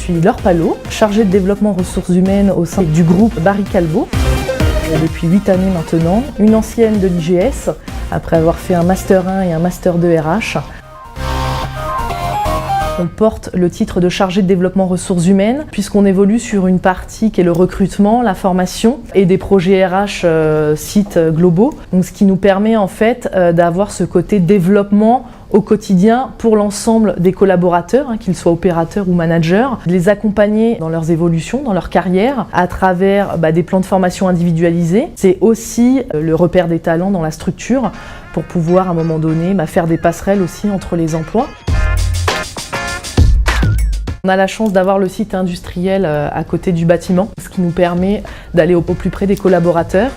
suis Laure Palot, chargée de développement ressources humaines au sein du groupe Barry Callebaut. Depuis 8 années maintenant, une ancienne de l'IGS, après avoir fait un Master 1 et un Master 2 RH. On porte le titre de chargé de développement ressources humaines puisqu'on évolue sur une partie qui est le recrutement, la formation et des projets RH sites globaux. Donc, ce qui nous permet en fait d'avoir ce côté développement au quotidien pour l'ensemble des collaborateurs, qu'ils soient opérateurs ou managers, de les accompagner dans leurs évolutions, dans leur carrière, à travers des plans de formation individualisés. C'est aussi le repère des talents dans la structure pour pouvoir à un moment donné faire des passerelles aussi entre les emplois. On a la chance d'avoir le site industriel à côté du bâtiment, ce qui nous permet d'aller au plus près des collaborateurs.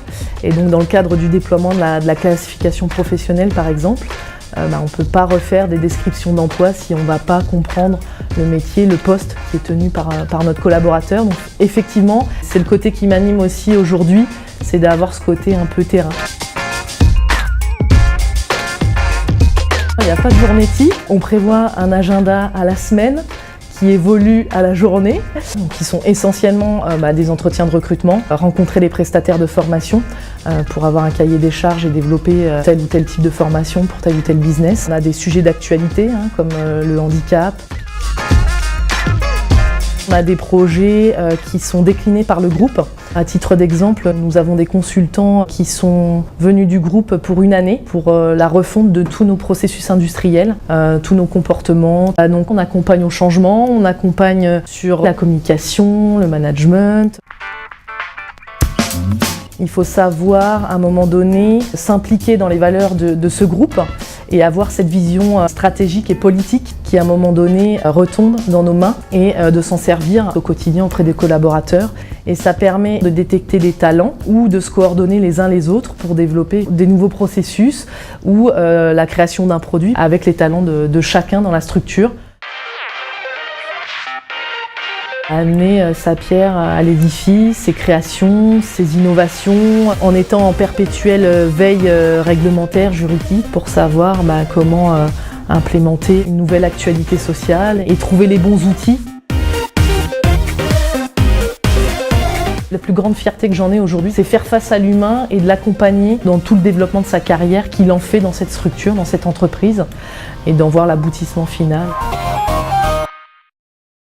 Et donc dans le cadre du déploiement de la classification professionnelle par exemple, on ne peut pas refaire des descriptions d'emploi si on ne va pas comprendre le métier, le poste qui est tenu par notre collaborateur. Donc effectivement, c'est le côté qui m'anime aussi aujourd'hui, c'est d'avoir ce côté un peu terrain. Il n'y a pas de journée type, on prévoit un agenda à la semaine qui évoluent à la journée, qui sont essentiellement des entretiens de recrutement, rencontrer les prestataires de formation pour avoir un cahier des charges et développer tel ou tel type de formation pour tel ou tel business. On a des sujets d'actualité comme le handicap. On a des projets qui sont déclinés par le groupe. À titre d'exemple, nous avons des consultants qui sont venus du groupe pour une année pour la refonte de tous nos processus industriels, tous nos comportements. Donc on accompagne au changement, on accompagne sur la communication, le management. Il faut savoir, à un moment donné, s'impliquer dans les valeurs de ce groupe et avoir cette vision stratégique et politique qui, à un moment donné, retombe dans nos mains et de s'en servir au quotidien auprès des collaborateurs. Et ça permet de détecter des talents ou de se coordonner les uns les autres pour développer des nouveaux processus ou la création d'un produit avec les talents de chacun dans la structure. Amener sa pierre à l'édifice, ses créations, ses innovations, en étant en perpétuelle veille réglementaire, juridique, pour savoir comment implémenter une nouvelle actualité sociale et trouver les bons outils. La plus grande fierté que j'en ai aujourd'hui, c'est faire face à l'humain et de l'accompagner dans tout le développement de sa carrière qu'il en fait dans cette structure, dans cette entreprise, et d'en voir l'aboutissement final.